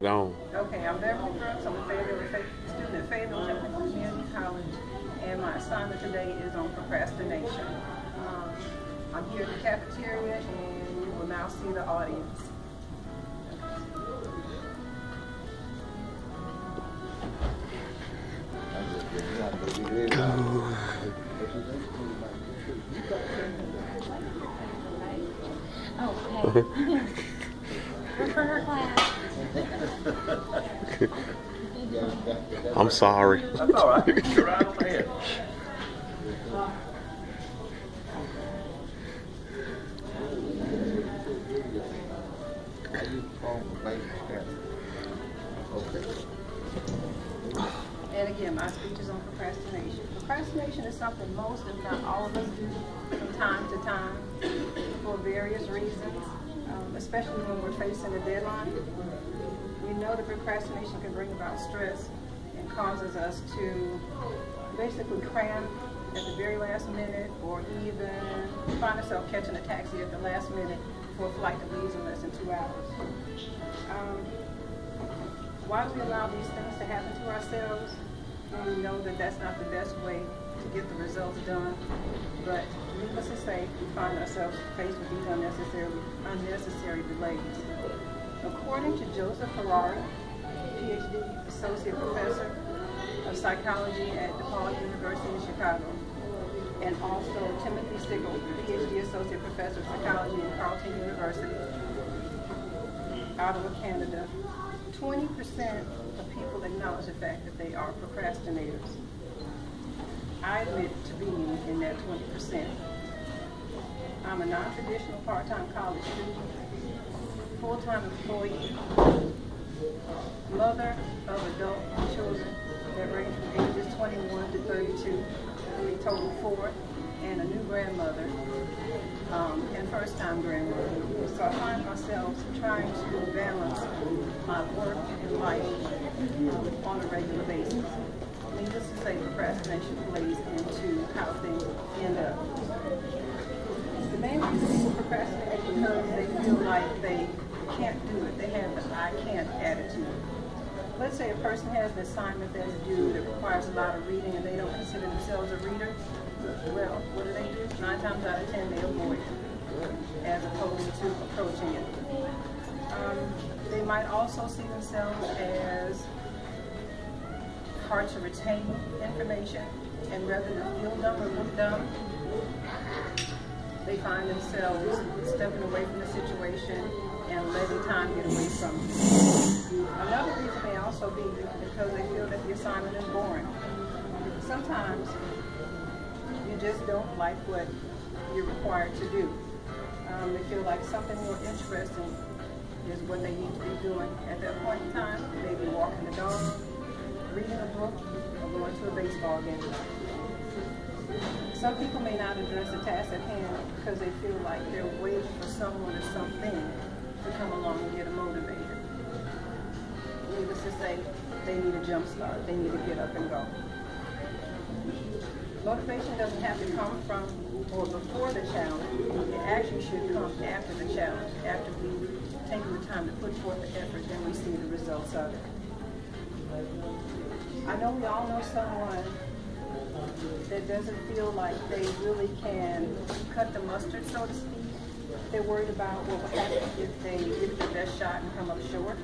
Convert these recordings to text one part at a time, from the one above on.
Gone. Okay, I'm Beverly Brooks. I'm a student at Fayetteville Temple Community College, and my assignment today is on procrastination. I'm here at the cafeteria, and you will now see the audience. Okay. Refer her class. I'm sorry. That's all right. You're right on the head. And again, my speech is on procrastination. Procrastination is something most, if not all of us, do from time to time for various reasons, especially when we're facing a deadline. We know that procrastination can bring about stress and causes us to basically cram at the very last minute, or even find ourselves catching a taxi at the last minute for a flight that leaves in less than 2 hours. Why do we allow these things to happen to ourselves? We know that that's not the best way to get the results done, but needless to say, we find ourselves faced with these unnecessary delays. According to Joseph Harari, PhD Associate Professor of Psychology at DePaul University in Chicago, and also Timothy Stickle, PhD Associate Professor of Psychology at Carleton University, Ottawa, Canada, 20% of people acknowledge the fact that they are procrastinators. I admit to being in that 20%. I'm a non-traditional part-time college student, full-time employee, mother of adult children that range from ages 21 to 32, a total of 4, and a new grandmother, and first-time grandmother. So I find myself trying to balance my work and life on a regular basis. Needless to say, procrastination plays into how things end up. The main reason people procrastinate is because they feel like they can't do it. They have the I can't attitude. Let's say a person has an assignment that's due that requires a lot of reading and they don't consider themselves a reader. Well, what do? 9 times out of 10 they avoid it as opposed to approaching it. They might also see themselves as hard to retain information, and rather than feel dumb or look dumb, they find themselves stepping away from the situation and letting time get away from them. Another reason may also be because they feel that the assignment is boring. Sometimes you just don't like what you're required to do. They feel like something more interesting is what they need to be doing at that point in time. Maybe walking the dog, reading a book, or going to a baseball game. Some people may not address the task at hand because they feel like they're waiting for someone or something to come along and get them motivated. Needless to say, they need a jump start. They need to get up and go. Motivation doesn't have to come from or before the challenge. It actually should come after the challenge, after we've taken the time to put forth the effort, then we see the results of it. I know we all know someone that doesn't feel like they really can cut the mustard, so to speak. They're worried about what will happen if they give it their best shot and come up short.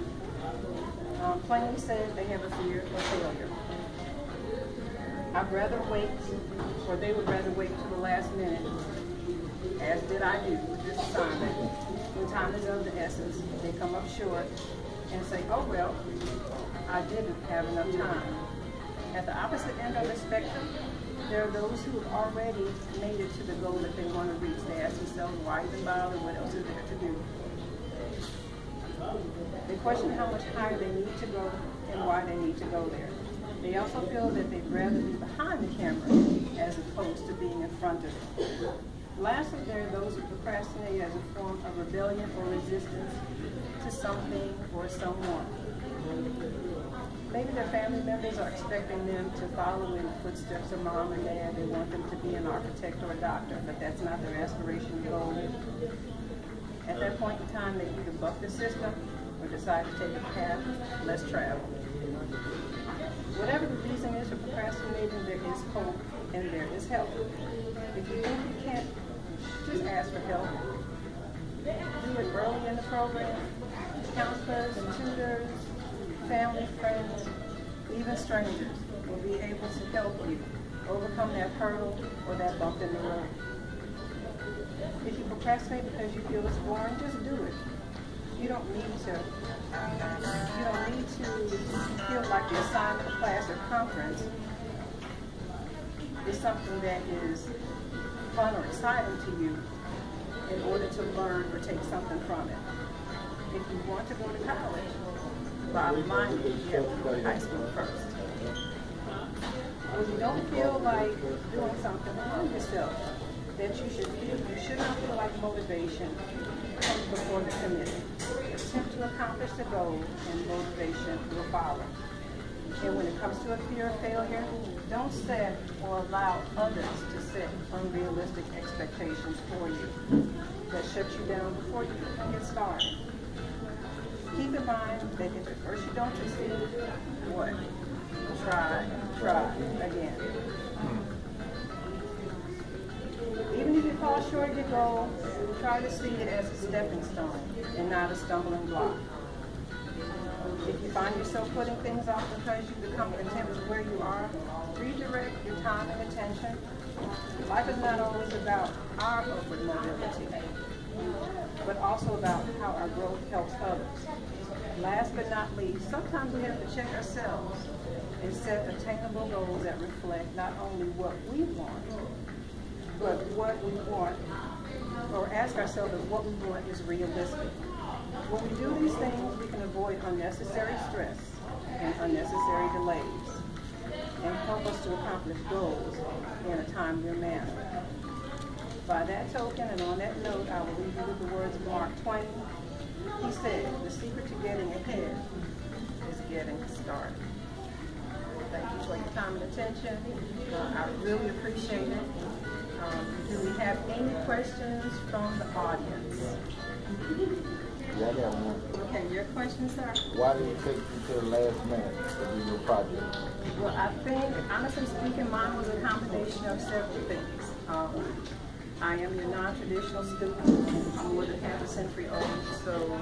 Plainly said, they have a fear of failure. I'd rather wait, or they would rather wait to the last minute, as did I do with this assignment. When time is of the essence, they come up short and say, oh well, I didn't have enough time. At the opposite end of the spectrum, there are those who have already made it to the goal that they want to reach. They ask themselves, why even bother? What else is there to do? They question how much higher they need to go and why they need to go there. They also feel that they'd rather be behind the camera as opposed to being in front of it. Lastly, there are those who procrastinate as a form of rebellion or resistance to something or someone. Maybe their family members are expecting them to follow in the footsteps of mom and dad. They want them to be an architect or a doctor, but that's not their aspiration goal. At that point in time, they either buck the system or decide to take a path less traveled. Whatever the reason is for procrastinating, there is hope and there is help. If you think you can't, just ask for help. Do it early in the program. Counselors, tutors, family, friends, even strangers will be able to help you overcome that hurdle or that bump in the road. If you procrastinate because you feel it's boring, just do it. You don't need to feel like the assignment, class, or conference is something that is fun or exciting to you in order to learn or take something from it. If you want to go to college, bottom line is you have to go to high school first. When you don't feel like doing something, remind yourself that you should not feel like motivation comes before the commitment. Attempt to accomplish the goal and motivation will follow. And when it comes to a fear of failure, don't set or allow others to set unrealistic expectations for you that shut you down before you can get started. Keep in mind that if at first you don't succeed, what? Try again. Even if you fall short of your goal, try to see it as a stepping stone and not a stumbling block. If you find yourself putting things off because you become content with where you are, redirect your time and attention. Life is not always about our upward mobility, but also about how our growth helps others. Last but not least, sometimes we have to check ourselves and set attainable goals that reflect not only what we want, but what we want, or ask ourselves if what we want is realistic. When we do these things, we can avoid unnecessary stress and unnecessary delays and help us to accomplish goals in a timely manner. By that token, and on that note, I will leave you with the words of Mark Twain. He said, "The secret to getting ahead is getting started." Thank you for your time and attention. I really appreciate it. Do we have any questions from the audience? Yeah, I got one. Okay, your question, sir? Why did it take you to the last minute to do your project? Well, I think, honestly speaking, mine was a combination of several things. I am your non-traditional student. I'm more than half a century old, so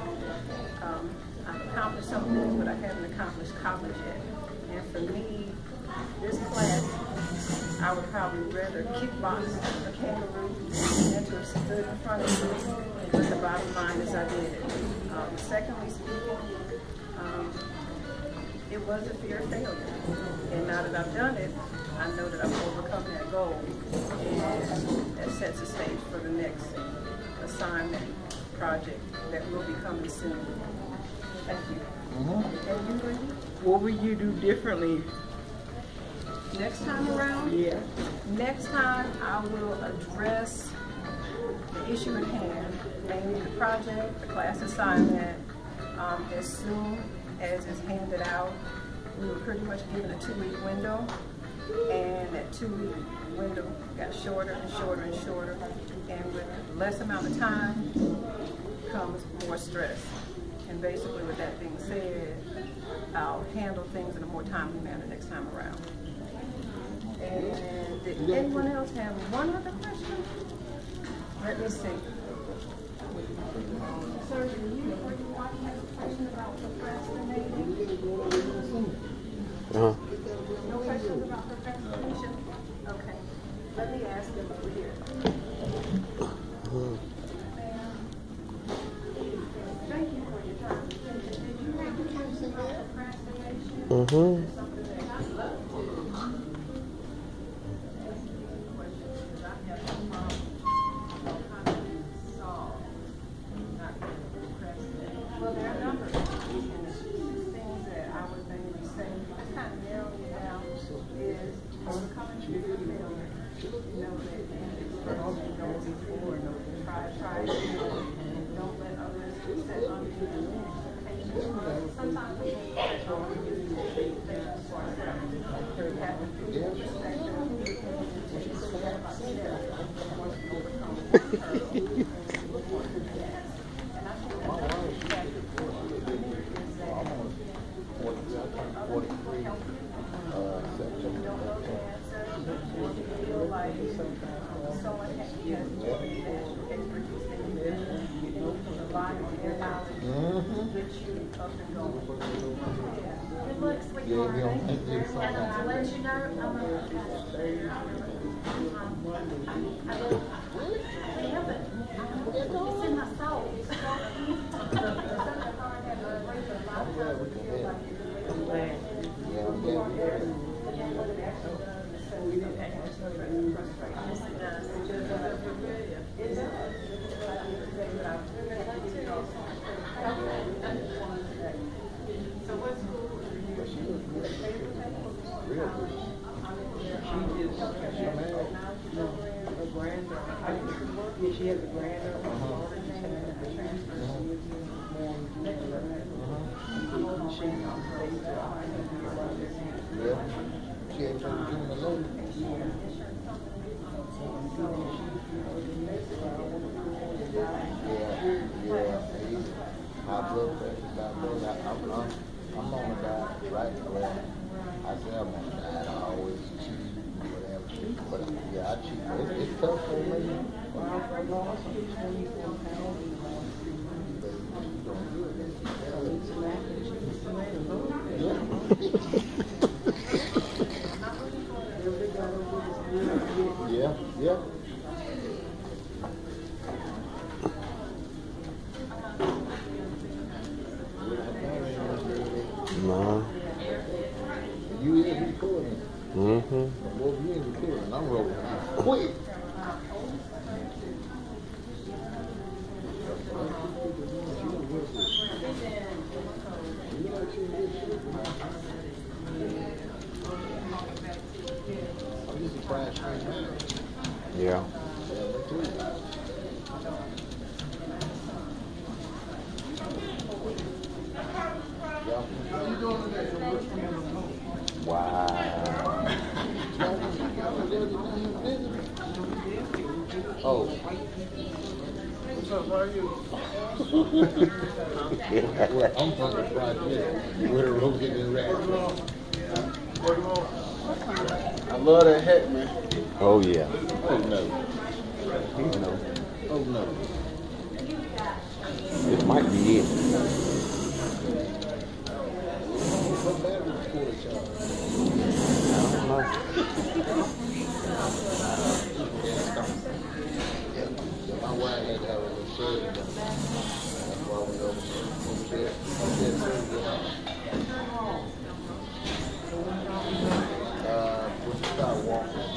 I've accomplished some things, but I haven't accomplished college yet. And for me, this class, I would probably rather kickbox a kangaroo than to have stood in front of you. But the bottom line is I did it. Secondly speaking, it was a fear of failure. And now that I've done it, I know that I've overcome that goal. And that sets the stage for the next assignment project that will be coming soon. Thank you. And you, Brady? What would you do differently? Next time around? Yeah. Next time I will address the issue at hand, mainly the project, the class assignment, as soon as it's handed out. We were pretty much given a 2-week window, and that 2-week window got shorter and shorter and shorter, and with less amount of time comes more stress. And basically with that being said, I'll handle things in a more timely manner next time around. And did anyone else have one other question? Let me see. Sir, do you or your wife have a question about procrastinating? No questions about procrastination? Okay. Let me ask them over here. Thank you for your time. Did you have a question about procrastination? Something that I love to do. Well, there are a number of things, and the things that I would mainly say, just kind of narrowing it down, is overcoming fear of failure. You know that it's first, you know before, try again, and don't let others set undue expectations. Sometimes we think that all you do is 43, September 13th. Feel like someone has expertise to rely on their knowledge to get you up and going. Good luck, sweetheart. Yeah, we don't think And it's I'll let you know, it's in my soul. I'm glad we can help. Yeah, I'm glad we can help. But she was real good. Her granddaughter. Yeah, she has a granddaughter. Yeah. She had told you in the load. Yeah. High blood pressure, diabetes. I'm on the diet, right? Well, I say I'm on the diet. I always cheat, whatever. But yeah, I cheat. It's tough for me. But you don't do it. Yeah. Yeah. No. You is recording. Mm-hmm. Well, you ain't recording. I'm rolling. Quick. I'm just surprised she ain't married. Yeah. Yeah, me too. Wow. Oh. What's up, how are you? Well, I'm from the project where the road getting rat. What do you want? I love that hat, man. Oh, yeah. Oh no. Oh no. This might be it. What battery is for the child? I don't know. My wife had to have a little surgery done. That's why we over there. When you start walking,